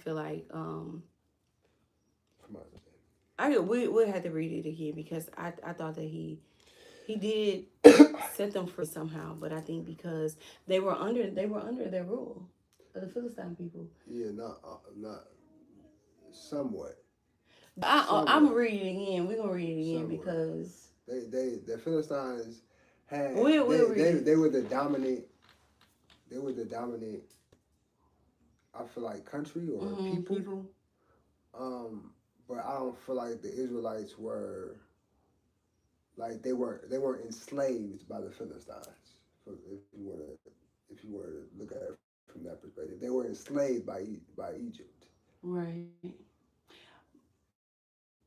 feel like From my we'll have to read it again because I thought that he did set them free somehow, but I think because they were under their rule of the Philistine people. yeah, not somewhat, I'm somewhat, reading it again. We're gonna read it again somewhat. because The Philistines had we'll read it. they were the dominant. They were the dominant. I feel like country or people. People. Um, but I don't feel like the Israelites were like they weren't enslaved by the Philistines. If you were to look at it from that perspective, they were enslaved by Egypt. Right.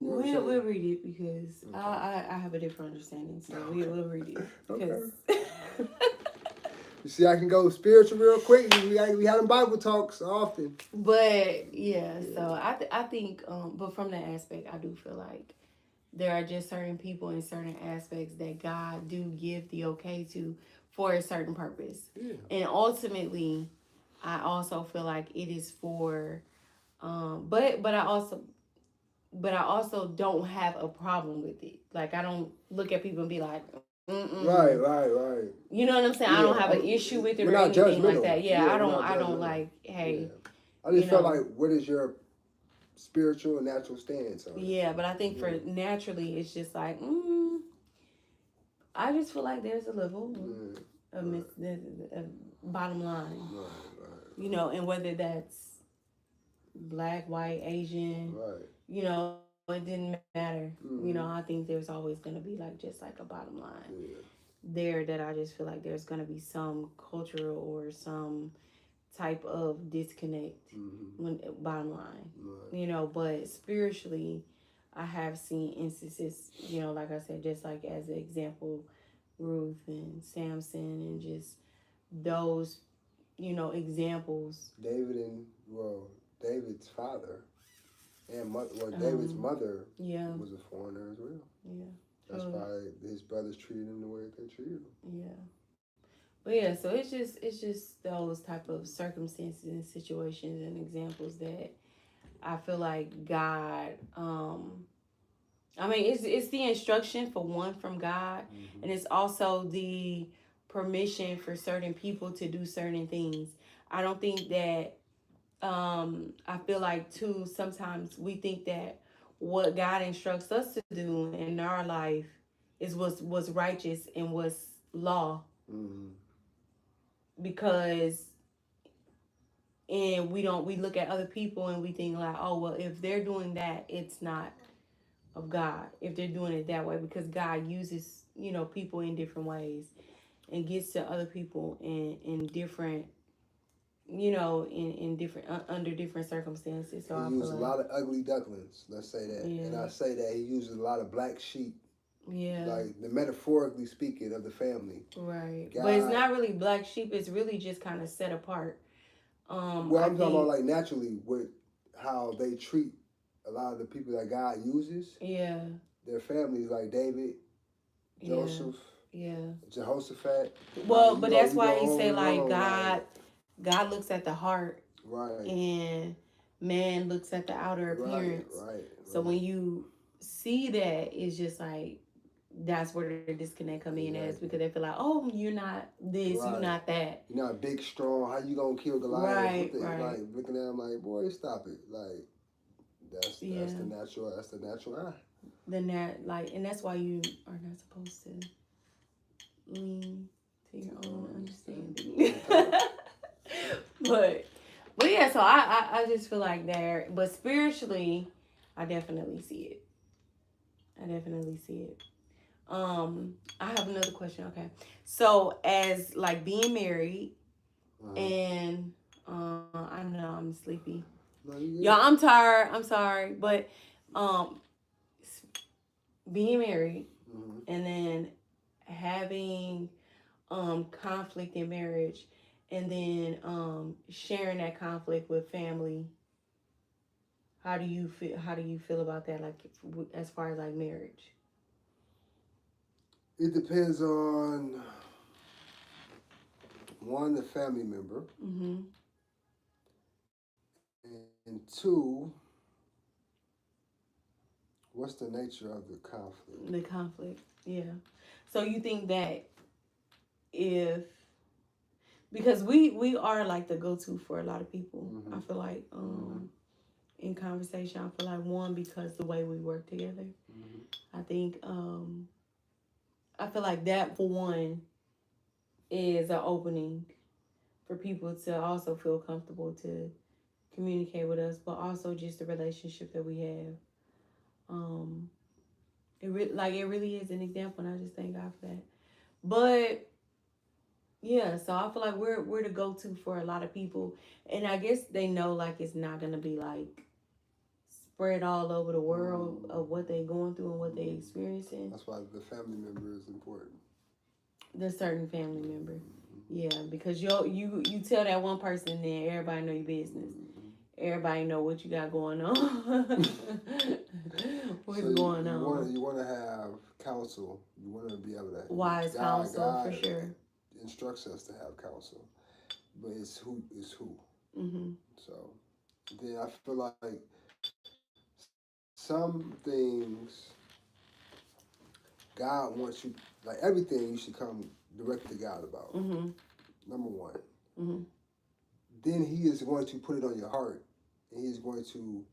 You know what I'm We'll saying? read it because Okay. I have a different understanding. So Okay. we'll read it Okay. because. You see, I can go spiritual real quick. We having Bible talks often. But yeah, so Yeah. I think but from that aspect, I do feel like there are just certain people in certain aspects that God do give the okay to for a certain purpose. Yeah. And ultimately, I also feel like it is for but I also don't have a problem with it. Like I don't look at people and be like, Right. mm-mm. Right. Right. You know what I'm saying? I Yeah. don't have an issue with it We're or not anything like judgmental. that. Yeah, Yeah. I We're don't not I don't judgmental. like, hey, Yeah. I you just felt like, know, what is your spiritual and natural stance on it? yeah, but I think for Yeah. naturally it's just like, I just feel like there's a level Yeah. of Right. bottom line, Right. Right. and whether that's black, white, Asian, Right. it didn't matter. I think Mm-hmm. there's always going to be just like a bottom line Yeah. there that I just feel like there's going to be some cultural or some type of disconnect Mm-hmm. when bottom line, Right. but spiritually, I have seen instances, like I said, just like as an example, Ruth and Samson and just those, examples. David's father and David's Um, mother yeah, was a foreigner as well. yeah, That's totally, why his brothers treated him the way that they treated him. yeah. But yeah, so it's just those type of circumstances and situations and examples that I feel like God. I mean, it's the instruction for one from God, Mm-hmm. and it's also the permission for certain people to do certain things. I don't think that I feel like too sometimes we think that what God instructs us to do in our life is what's righteous and what's law Mm-hmm. because we look at other people and we think like, oh well, if they're doing that, it's not of God if they're doing it that way because God uses people in different ways and gets to other people in different in different under different circumstances. So He I feel used a like lot of ugly ducklings. Let's say that, and yeah, I say that he uses a lot of black sheep, yeah, like the metaphorically speaking of the family. right. But it's God, not really black sheep. It's really just kind of set apart. well, I I'm talking about think like naturally with how they treat a lot of the people that God uses. yeah, Their families, like David, yeah, Joseph, yeah. Jehoshaphat. Like Well, but that's you go why he on say and like on. God looks at the heart Right, and man looks at the outer right, appearance. right, So right. when you see that, it's just like that's where the disconnect come in as because they Exactly. feel like, oh, you're not this, you're Right. not that. You're not big, strong. How you gonna kill Goliath? What Right, the right. like? Looking at him like, boy, stop it. Like that's Yeah. the natural. That's the natural eye. Then that and that's why you are not supposed to lean to your To your own own understanding. understanding. Okay. but but yeah, so I just feel like there, but spiritually, I definitely see it. I definitely see it. I have another question. Okay, so as like being married Uh-huh. and I know I'm sleepy. No, Y'all, you I'm tired. I'm sorry, but um, being married good. Mm-hmm. and then having conflict in marriage, and then sharing that conflict with family. How do you feel? How do you feel about that? Like as far as like marriage. It depends on one the family member Mm-hmm. and two, what's the nature of the conflict? The conflict, yeah. So you think that if because we are like the go-to for a lot of people. I feel like in conversation, I feel like one because the way we work together. I think I feel like that for one is an opening for people to also feel comfortable to communicate with us, but also just the relationship that we have. Um, it really is an example, and I just thank God for that. But yeah, so I feel like we're the go to for a lot of people, and I guess they know like it's not gonna be like spread all over the world of what they going through and what they experiencing. That's why the family member is important. The certain family member, yeah, because you tell that one person, then everybody know your business. Everybody know what you got going on. What's going on? You want to have counsel. You want to be able to Wise counsel God for sure. Instructs us to have counsel, but it's who is who. So then I feel like some things God wants you, like everything, you should come directly to God about. Number one. Then He is going to put it on your heart, and He is going to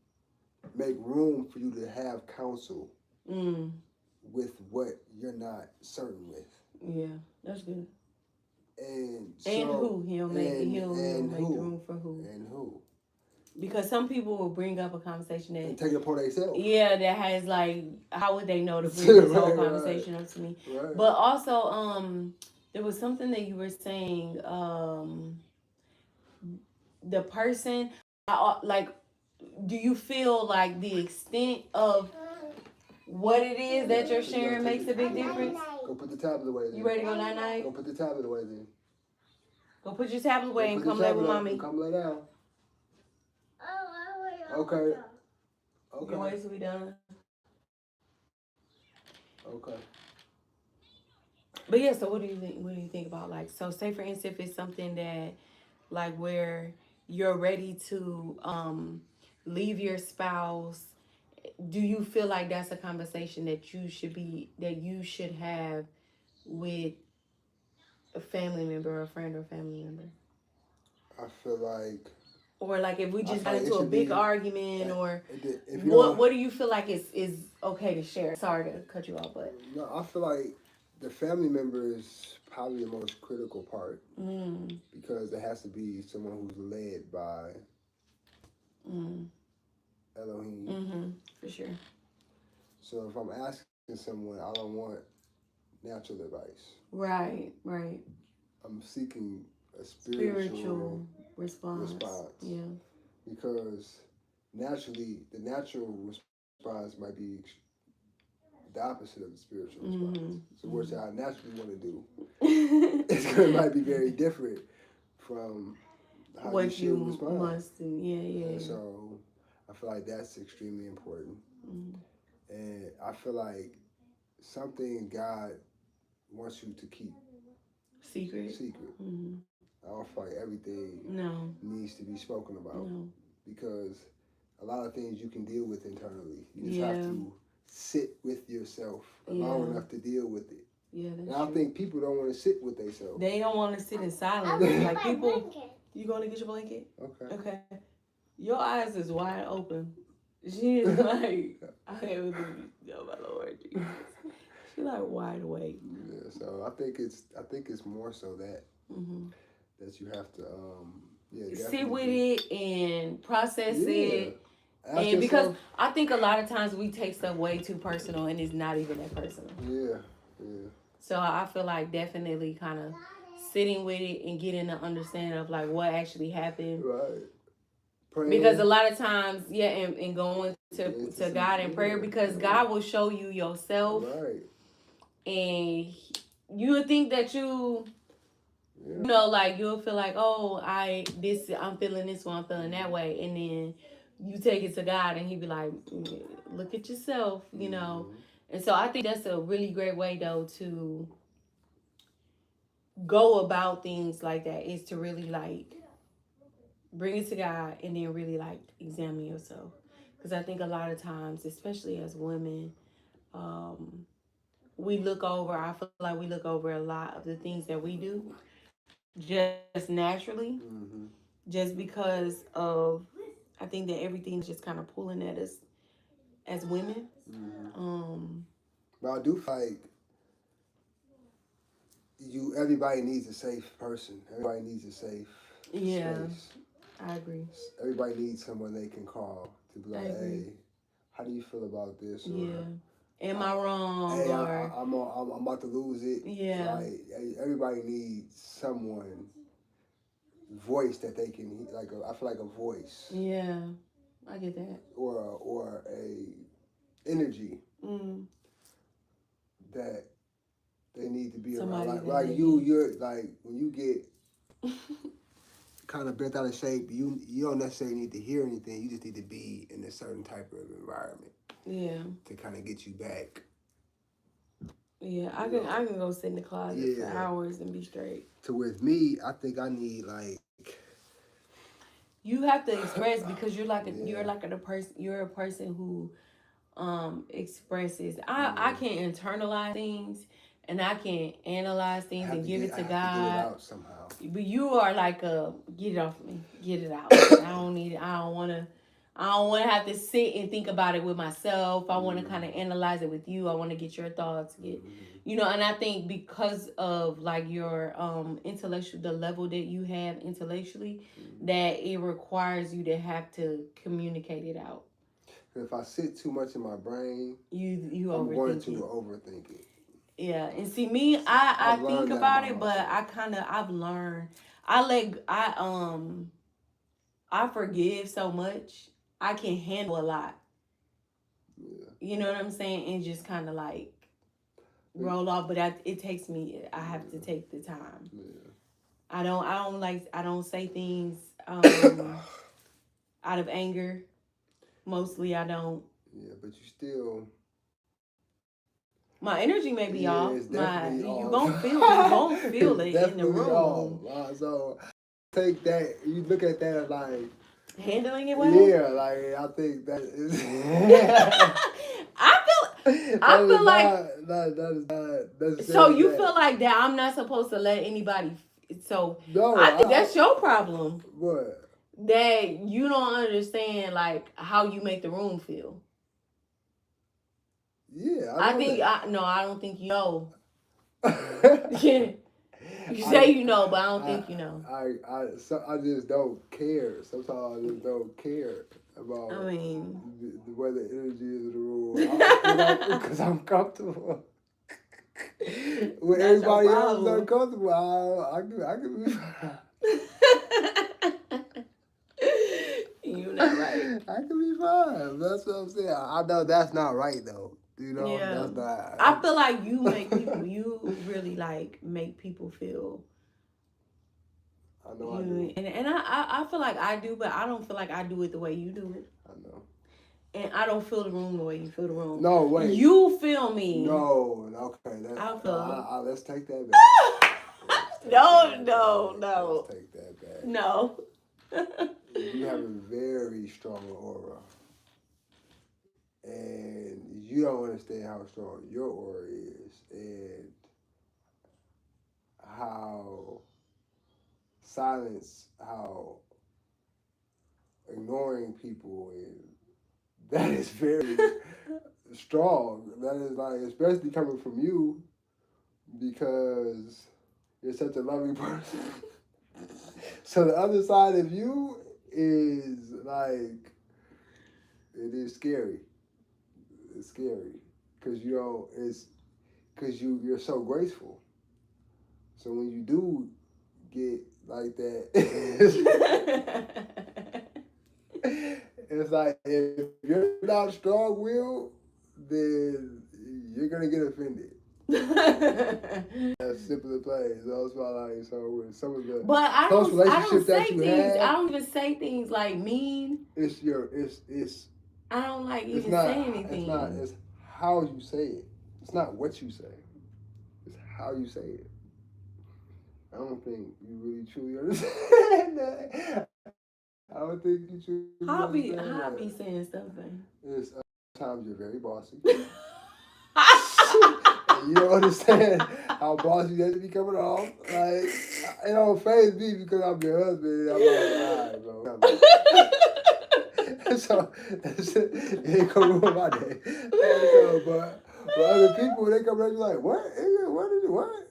make room for you to have counsel with what you're not certain with. Yeah, that's good. And who he'll make room for who. And who. Because some people will bring up a conversation that and take it upon themselves. Yeah, that has like, how would they know to bring this whole conversation up to me? Right. But also, there was something that you were saying. The person, like, do you feel like the extent of what it is that you're sharing makes a big difference? Go put the tablet away. Then. You ready to go night night? Go put the tablet away then. Go put your tablet away and come lay with mommy. Come lay down. Okay. Okay. Your ways will be done. Okay. But yeah, so what do you think? What do you think about, like, so say for instance, if it's something that like where you're ready to leave your spouse, do you feel like that's a conversation that you should have with a family member or a friend or family member? I feel like, or like if we just got into a big argument, or what do you feel like is okay to share? Sorry to cut you off, but no, I feel like the family member is probably the most critical part because it has to be someone who's led by Elohim. For sure. So if I'm asking someone, I don't want natural advice. Right. I'm seeking a spiritual response. Yeah. Because naturally, the natural response might be the opposite of the spiritual response. So what I naturally want to do, it might be very different from how what you respond. Must do. Yeah. So I feel like that's extremely important. And I feel like something God wants you to keep secret. I don't feel like everything needs to be spoken about because a lot of things you can deal with internally. You just have to sit with yourself long enough to deal with it. Yeah, that's true. I think people don't want to sit with themselves. They don't want to sit in silence. Like people, you going to get your blanket? Okay. Your eyes is wide open. She is like, I can't believe you, oh my Lord Jesus. She like wide awake. Yeah, so I think it's more so that that you have to sit with it and process it. And because I think a lot of times we take stuff way too personal and it's not even that personal. Yeah. So I feel like definitely kind of sitting with it and getting an understanding of like what actually happened. Right. Praying. Because a lot of times, and going to God in prayer, because God will show you yourself. Right. And you would think that you know, like you'll feel like, oh, I'm feeling this way, I'm feeling that way. And then you take it to God and He be like, look at yourself, you know. And so I think that's a really great way though to go about things like that, is to really like bring it to God, and then really like examine yourself. Because I think a lot of times, especially as women, um, we look over. I feel like we look over a lot of the things that we do just naturally, Mm-hmm. just because of. I think that everything's just kind of pulling at us as women. Mm-hmm. Um, But I do feel like everybody needs a safe person. Everybody needs a safe yeah, space. I agree. Everybody needs someone they can call to be I like, agree. hey, how do you feel about this? Or Yeah. Am I, I wrong? hey, Or I'm about to lose it. yeah, Like everybody needs someone voice that they can I feel like a voice yeah, I get that. or a energy Mm. that they need to be around. Somebody Like that they you're like when you get can. kind of bent out of shape, you don't necessarily need to hear anything. You just need to be in a certain type of environment Yeah, to kind of get you back. yeah. You know, I can go sit in the closet for yeah. hours and be straight. To with me, I think I need like You have to express because you're yeah. like a person. You're a person who expresses. I Yeah. can internalize things and I can analyze things and give it I to have to get it God. out somehow. But you are like a get it off me, get it out. I don't need it. I don't want to. I don't want to have to sit and think about it with myself. I want to kind of analyze it with you. I want to get your thoughts, and I think because of like your intellectual, the level that you have intellectually, that it requires you to have to communicate it out. If I sit too much in my brain, You I'm going overthink to it. overthink it. Yeah, and see me, So I I've think learned that about about it, but myself. I've learned. I forgive so much. I can handle a lot. Yeah. You know what I'm saying? And just kind of like But, roll off. But it takes me. I have to take the time. yeah. I don't say things out of anger. Mostly, I don't. Yeah, but you still. My energy may be Yeah, off. it's My definitely you off. gon' feel you gon' feel It's it in the definitely off. room. So take that. You look at that like, Handling it well. yeah, like I think that is. I feel I that is feel like that is not so necessarily you that. feel like that I'm not supposed to let anybody. So No, I think that's your problem. what? That you don't understand like how you make the room feel. Yeah, I I know think that. I don't think you know. I, You say you know, but I don't think you know. I just don't care. Sometimes I just don't care I about mean, the way the energy is in the room because I'm comfortable. When that's your everybody else is problem. uncomfortable, I can be fine. You not right. I can be fine. That's what I'm saying. I know that's not right though. You know, Yeah. that's not. I feel like you really like make people feel I know I do. you, and I feel like I do, but I don't feel like I do it the way you do it. I know. And I don't feel the room the way you feel the room. No, wait. You feel me. No, okay. I feel. Let's take that back. No. Let's take that back. No. You have a very strong aura. And you don't understand how strong your aura is and how silence, how ignoring people, and that is very strong. That is like, especially coming from you because you're such a loving person. So the other side of you is like, it is scary. It's scary because you don't. It's because you're so graceful. So when you do get like that, it's like if you're not strong willed, then you're gonna get offended. As simple as plain. So it's why like so with some of the But close I don't relationships that say you things. I have, don't even say things like mean. it's I don't like it's even not say anything. it's how you say it. It's not what you say. It's how you say it. I don't think you really truly understand that. I don't think you should. How be saying stuff, man. It's sometimes you're very bossy. And you don't understand how bossy you have to be coming off. Like, it don't faze me because I'm your husband. And I'm like, all right, bro. So, it ain't gonna ruin my day. So, but other people, they come around, you like, what? What?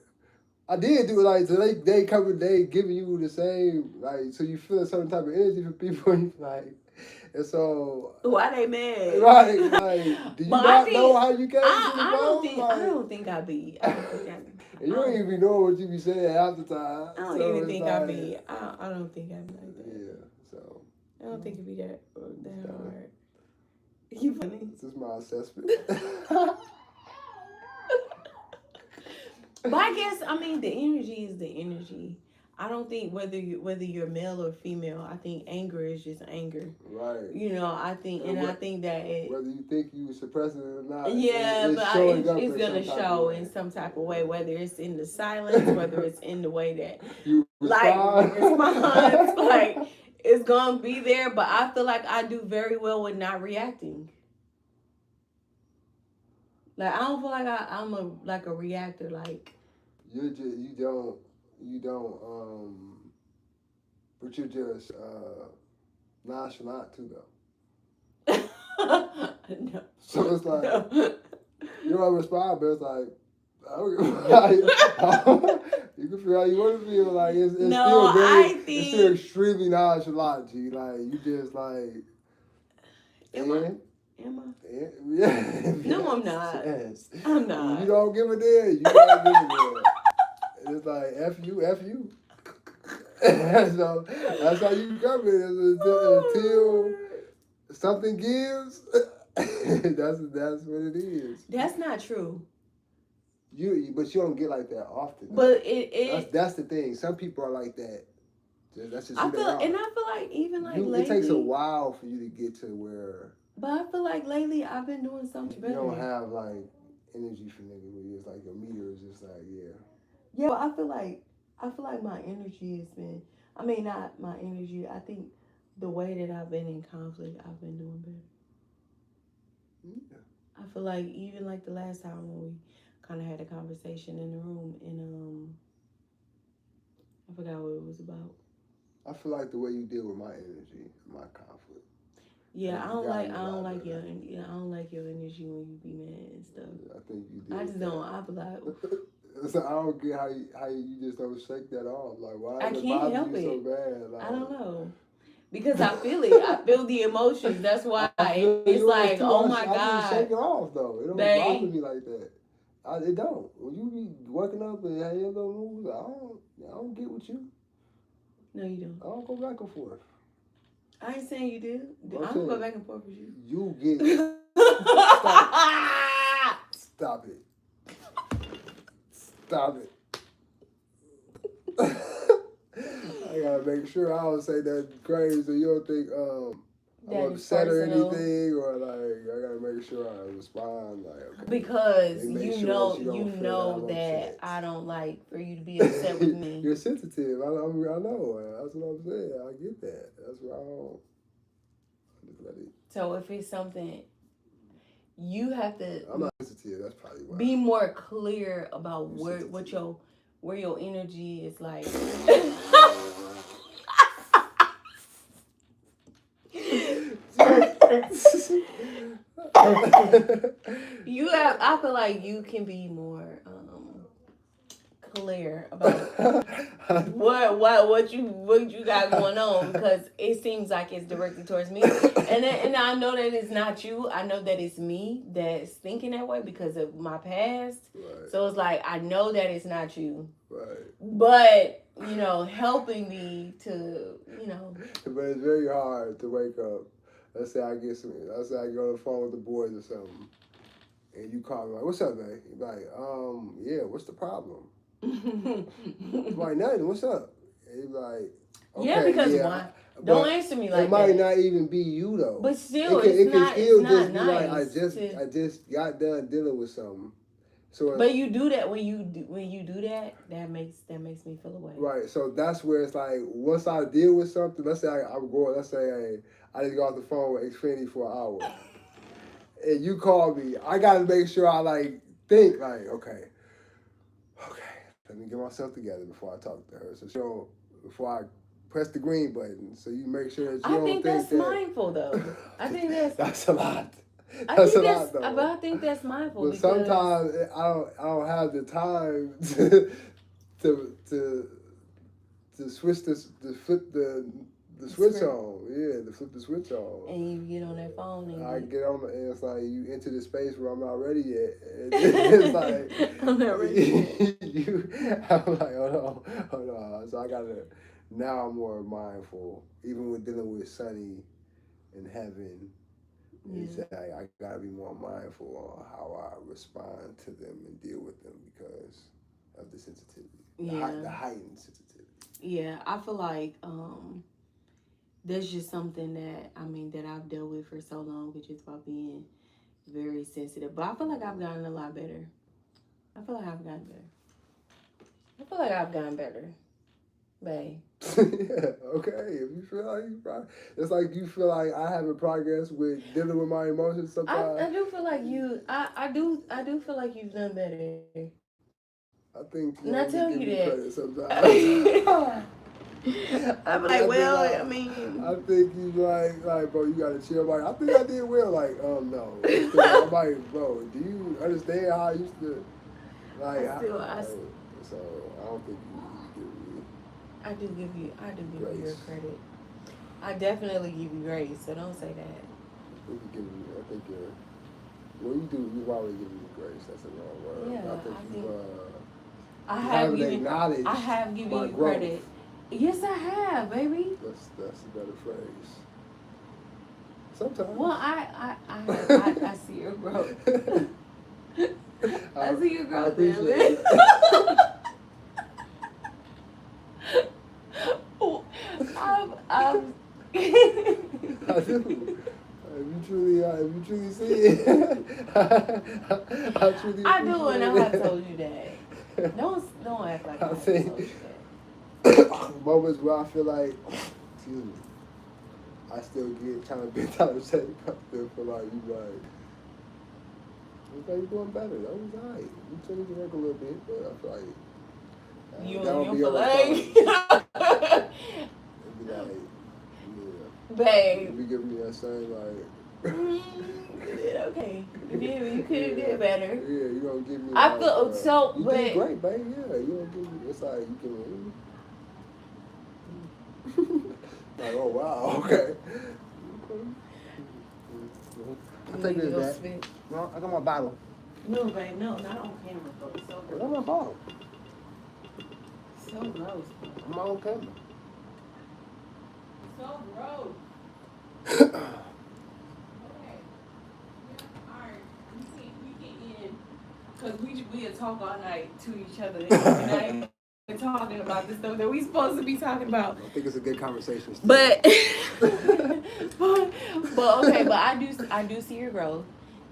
I did do it, like, so they coming, they giving you the same, like, so you feel a certain type of energy from people, and you like, and so. Why they mad? Right, like, do you not know how you came to the I don't phone? Like, I don't think I be. and you don't even be knowing what you be saying half the time. I don't even think I be. I don't think I be like that. Yeah, so. I don't think it be that hard. You funny. This is my assessment. But I guess, I mean, the energy is the energy. I don't think whether you're male or female, I think anger is just anger. Right. You know, I think, and I think that whether you think you suppressing it or not. Yeah, it's gonna show in some type of way, whether it's in the silence, whether it's in the way that you respond. like it's gonna be there. But I feel like I do very well with not reacting. Like, I don't feel like I'm a reactor. Like, you don't but you're just nonchalant too though. No. So it's like you don't respond, but it's like you can feel how you want to feel. Like it's still extremely nonchalant. G. Like you just like. Am I? Yeah. No, I'm not. Yes. I'm not. You don't give a damn. You don't give a damn. It's like F you. So that's how you come in until something gives. That's what it is. That's not true. But you don't get like that often. But that's the thing. Some people are like that. That's just I feel like even like lately, it takes a while for you to get to where. But I feel like lately I've been doing something better. You don't have like energy for niggas where it's like your meter is just like Yeah, but I feel like my energy has been. I mean, not my energy. I think the way that I've been in conflict, I've been doing better. Yeah. I feel like even like the last time when we kind of had a conversation in the room, and I forgot what it was about. I feel like the way you deal with my energy, my conflict. Yeah, I don't like your energy when you be mad and stuff. I think you do. I just don't. I be like. So I don't get how you just don't shake that off. Like why? I can't help it. So bad? Like, I don't know. Because I feel it. I feel the emotions. That's why it's like, oh my God. I shake it off though. It don't bother me like that. It don't. When you be waking up and have your little moves, I don't get with you. No, you don't. I don't go back and forth. I ain't saying you do. I don't go back and forth with you. You get Stop it. Stop it. I gotta make sure I don't say that crazy so you don't think I'm upset or anything, or like I gotta make sure I respond like okay. Because you know that I don't like for you to be upset with me. You're sensitive. I know. That's what I'm saying. I get that. That's why I don't. So if it's something, you have to. I'm not sensitive. That's probably why. Be more clear about where your energy is like. I feel like you can be more clear about what you got going on, because it seems like it's directed towards me, and I know that it's not you. I know that it's me that's thinking that way because of my past. Right. So it's like I know that it's not you. Right. But helping me to But it's very hard to wake up. Let's say I get I go on the phone with the boys or something, and you call me like, "What's up, man?" You're like, yeah, what's the problem?" I'm like, nothing. What's up? And you're like, okay, yeah, because why? Don't answer me like that. It might not even be you though. But still, it can still just be nice. Like, I just got done dealing with something. So but you do that when you do that. That makes me feel away. right. So that's where it's like once I deal with something. Let's say I'm going. Let's say I need to go off the phone with Xfinity for an hour, and you call me. I gotta make sure I like think like okay. Let me get myself together before I talk to her. So she don't before I press the green button. So you make sure that you I don't think that's that, mindful though. I think that's a lot. I That's a think lot but though. I think that's mindful But because sometimes I don't have the time to to switch this to flip the switch on. Yeah, to flip the switch on. and you get on that phone and I get on and it's like you enter the space where I'm not ready yet. And it's like I'm not ready yet. I'm like, hold on. So I gotta now I'm more mindful, even with dealing with Sunny and Heaven. It's like I gotta be more mindful on how I respond to them and deal with them because of the sensitivity, the heightened sensitivity. Yeah, I feel like that's just something that that I've dealt with for so long, which is about being very sensitive. But I feel like I've gotten a lot better. I feel like I've gotten better. Babe. Yeah, okay. If you feel like it's like you feel like I haven't progressed with dealing with my emotions sometimes. I do feel like you. I do feel like you've done better. I think you And I only tell give you me that. credit sometimes. I'm like, well, I think you like, bro, you gotta chill. Like, I think I did well. Like, no. I'm like, bro, do you understand how I used to, like, so I don't think you give me. I do give you grace. your credit. I definitely give you grace, so don't say that. I think you're. Well, you've already given me grace. That's a wrong word. Yeah, I think I have given you growth. credit. Yes, I have, baby. That's a better phrase. Sometimes. Well, I see your growth. I see your growth, damn it. I do. If you truly see it, I do, and I have told you that. Don't act like I haven't told you that. Moments where I feel like, excuse me, I still get kind of bent out of shape. I still feel like you like, looks like you're doing better. That was alright. You still need to work a little bit, but I feel like you that would be feel like. It'd be like, yeah, babe. you give me that same like. Okay, you could have did better. Yeah, you don't give me. I feel so, you but did great, babe. Yeah, you don't give me. It's like you can. Like, oh wow, okay. I'll take this back. Well, I got my bottle. No, babe, no, not on camera, bro. It's so gross. I got my bottle. So gross. I'm not on camera. So gross. Because we talk all night to each other and I ain't talking about the stuff that we supposed to be talking about. I think it's a good conversation. But but I do see your growth,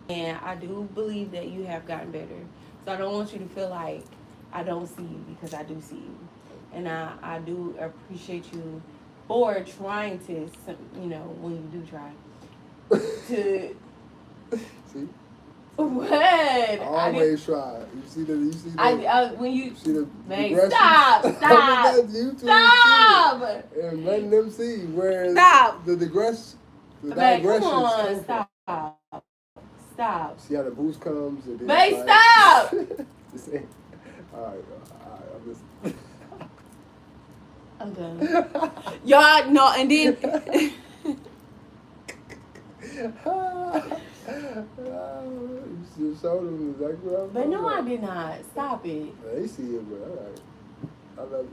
and I do believe that you have gotten better. So I don't want you to feel like I don't see you, because I do see you, and I do appreciate you for trying to, when you do try to. See. What? I always try. You see the when you see the babe, stop. Stop. And letting them see where the digression. Come on, stop. See how the boost comes and then babe, stop. All right, I'm listening. I'm done. Y'all no, and then. You showed them exactly what I was. But no, I did not. Stop it. They see it, but all right. I love you.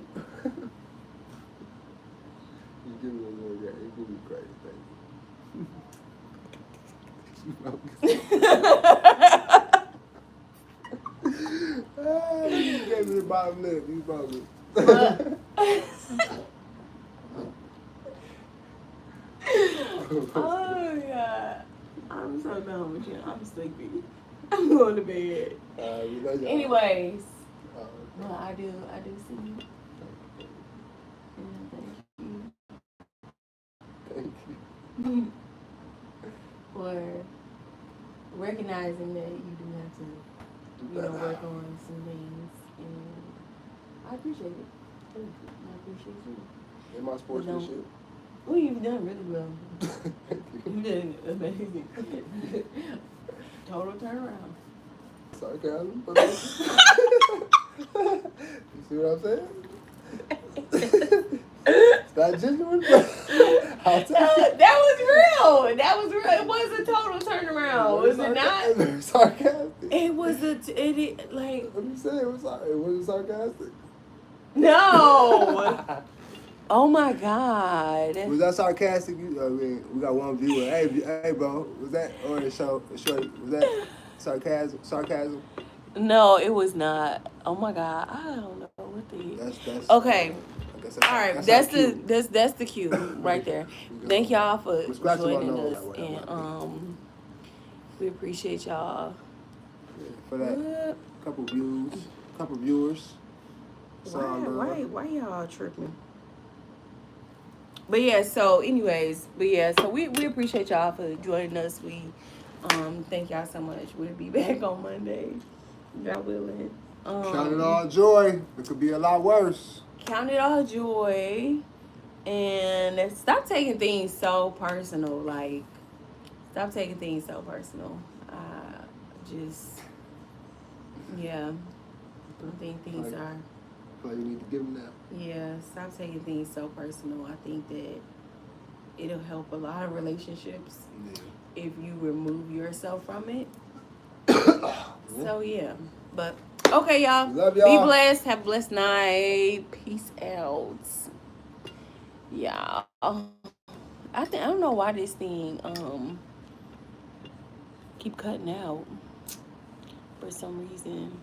You give me a little guy. You give me crazy, thank you. You gave me the bottom lip. You probably. Oh God. I'm so done with you. I'm sleepy. I'm going to bed. We love y'all. Anyways, Uh, well, I do see you. And thank thank you for recognizing that you do have to, work on some things, and I appreciate it. Thank you. I appreciate you. In my sportsmanship. Well, you've done really well. Thank you. You did amazing. Total turnaround. Sarcasm. You see what I'm saying? It's not genuine, but I'll tell you. That was real. That was real. It was a total turnaround, was it not? Sarcastic. It was like. Let me say it wasn't sarcastic. No. Oh my God. Was that sarcastic? I mean, we got one viewer. Hey, bro. Was that on the show? Was that sarcasm? No, it was not. Oh my God. I don't know what the. That's Okay. That's All right. That's the cue right there. Thank y'all for joining us, and we appreciate y'all. Yeah, for that couple viewers. Why y'all tripping? But yeah, so anyways, so we appreciate y'all for joining us. We thank y'all so much. We'll be back on Monday. God willing. Count it all joy. It could be a lot worse. Count it all joy. And stop taking things so personal. Like, stop taking things so personal. Yeah. I think things are. Like you need to give them that. Yeah, stop taking things so personal. I think that it'll help a lot of relationships if you remove yourself from it. So yeah, but okay, y'all. Love y'all. Be blessed. Have a blessed night. Peace out. Yeah. I don't know why this thing keep cutting out for some reason.